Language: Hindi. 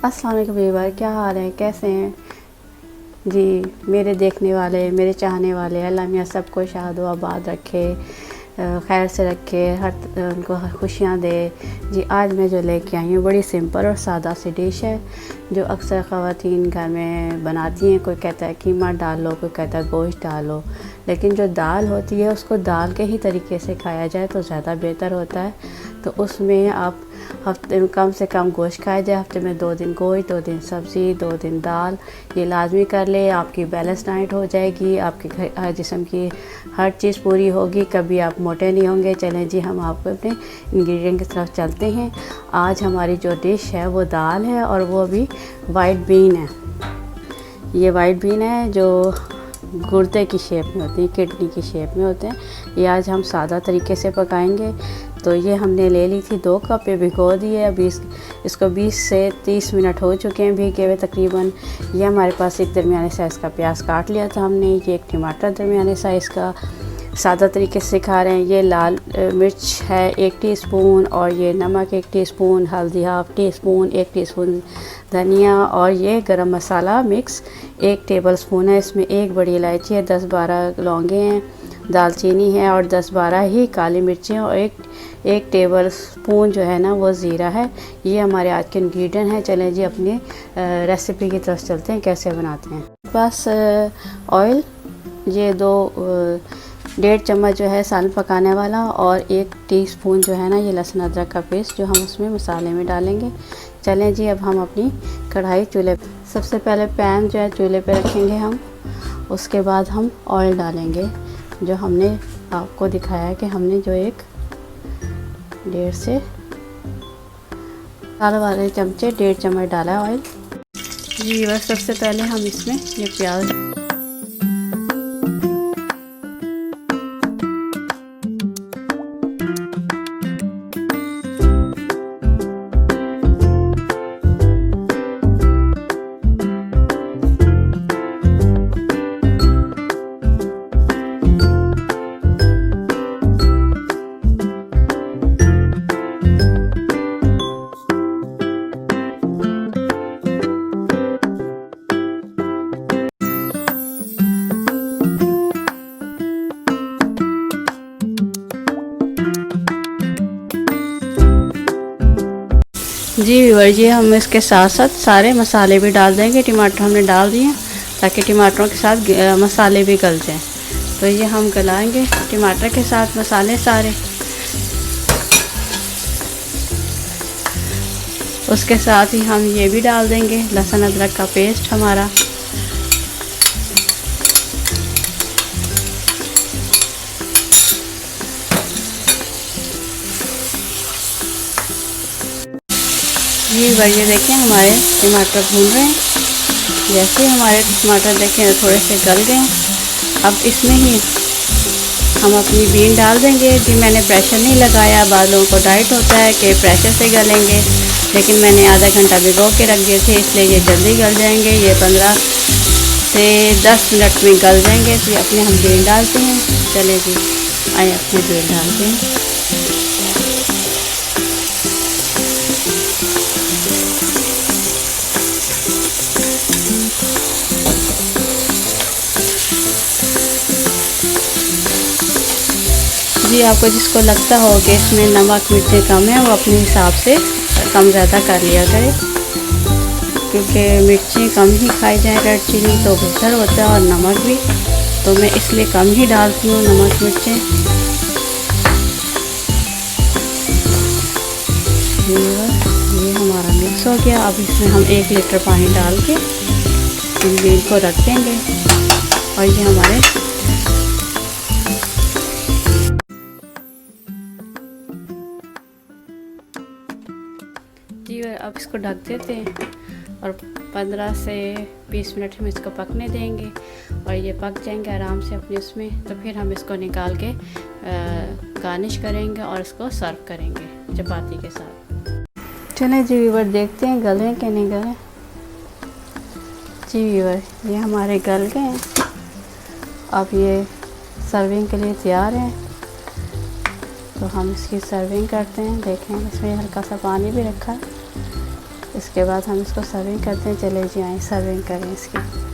अस्सलाम वालेकुम व्यूअर, क्या हाल है, कैसे हैं जी। मेरे देखने वाले, मेरे चाहने वाले, अल्लाह मियाँ सबको शाद व आबाद रखे, खैर से रखे, उनको खुशियाँ दे जी। आज मैं जो लेके आई हूँ बड़ी सिंपल और सादा सी डिश है जो अक्सर ख़वातीन घर में बनाती हैं। कोई कहता है कीमा डाल लो, कोई कहता है गोश्त डालो, लेकिन जो दाल होती है उसको दाल के ही तरीके से खाया जाए तो ज़्यादा बेहतर होता है। तो उसमें आप हफ्ते में कम से कम गोश्त खाया जाए, हफ्ते में 2 दिन गोश्त, 2 दिन सब्ज़ी, 2 दिन दाल, ये लाजमी कर ले। आपकी बैलेंस डाइट हो जाएगी, आपके जिस्म की हर चीज़ पूरी होगी, कभी आप मोटे नहीं होंगे। चलें जी, हम आपको अपने इंग्रेडिएंट की तरफ चलते हैं। आज हमारी जो डिश है वो दाल है और वो भी वाइट बीन है। ये वाइट बीन है जो गुर्दे की शेप में होती हैं, किडनी की शेप में होते हैं। ये आज हम सादा तरीके से पकाएंगे। तो ये हमने ले ली थी, 2 कप पे भिगो दी है। अभी इसको 20 से 30 मिनट हो चुके हैं भीगे हुए तकरीबन। ये हमारे पास एक दरमियाने साइज़ का प्याज काट लिया था हमने, ये एक टमाटर दरमियाने साइज़ का। सादा तरीके से खा रहे हैं। ये लाल मिर्च है 1 टीस्पून, और ये नमक 1 टीस्पून, हल्दी हाफ़ टीस्पून, 1 टीस्पून धनिया, और ये गरम मसाला मिक्स 1 टेबलस्पून है। इसमें 1 बड़ी इलायची है, 10-12 लौंगे हैं, दालचीनी है, और 10-12 ही काली मिर्चें, और एक टेबल स्पून जो है ना वो ज़ीरा है। ये हमारे आज के इंग्रेडिएंट हैं। चलें जी, अपनी रेसिपी की तरफ चलते हैं कैसे बनाते हैं। बस ऑयल, ये 1.5 चम्मच जो है सालन पकाने वाला, और 1 टीस्पून जो है ना ये लहसुन अदरक का पेस्ट जो हम उसमें मसाले में डालेंगे। चलें जी, अब हम अपनी कढ़ाई चूल्हे, सबसे पहले पैन जो है चूल्हे पे रखेंगे हम। उसके बाद हम ऑयल डालेंगे, जो हमने आपको दिखाया है कि हमने जो 1.5 से दाल वाले चमचे 1.5 चम्मच डाला है ऑयल जी। बस सबसे पहले हम इसमें ये प्याज, जी व्यूअर, ये हम इसके साथ साथ सारे मसाले भी डाल देंगे। टमाटर हमने डाल दिए ताकि टमाटरों के साथ मसाले भी गल जाएं। तो ये हम गलाएंगे टमाटर के साथ मसाले सारे। उसके साथ ही हम ये भी डाल देंगे लहसुन अदरक का पेस्ट हमारा। जी ये देखें हमारे टमाटर भून रहे हैं। जैसे हमारे टमाटर देखें थोड़े से गल गए, अब इसमें ही हम अपनी बीन डाल देंगे जी। मैंने प्रेशर नहीं लगाया, बाद लोगों को डाइट होता है कि प्रेशर से गलेंगे, लेकिन मैंने आधा घंटा भिगो के रख दिए थे, इसलिए ये जल्दी गल जाएंगे। ये 15 से 10 मिनट में गल जाएंगे। तो अपने हम बीन डालते हैं। चले जी, आए अपने बीन डालते हैं। जी आपको जिसको लगता हो कि इसमें नमक मिर्चें कम है, वो अपने हिसाब से कम ज़्यादा कर लिया करे, क्योंकि मिर्चें कम ही खाई जाए, रेड चिली तो बेहतर होता है, और नमक भी, तो मैं इसलिए कम ही डालती हूँ नमक मिर्चें। ये हमारा मिक्स हो गया। अब इसमें हम 1 लीटर पानी डाल के इन बीन को रख देंगे, और ये हमारे जी। अब इसको ढक देते हैं और 15 से 20 मिनट हम इसको पकने देंगे, और ये पक जाएंगे आराम से अपने उसमें। तो फिर हम इसको निकाल के गार्निश करेंगे और इसको सर्व करेंगे चपाती के साथ। चलें जी व्यूअर, देखते हैं गले हैं कि नहीं गले। जी व्यूअर, ये हमारे गल गए हैं। अब ये सर्विंग के लिए तैयार हैं। तो हम इसकी सर्विंग करते हैं। देखें इसमें हल्का सा पानी भी रखा है। इसके बाद हम इसको सर्विंग करते हैं। चले जी आए सर्विंग करें इसकी।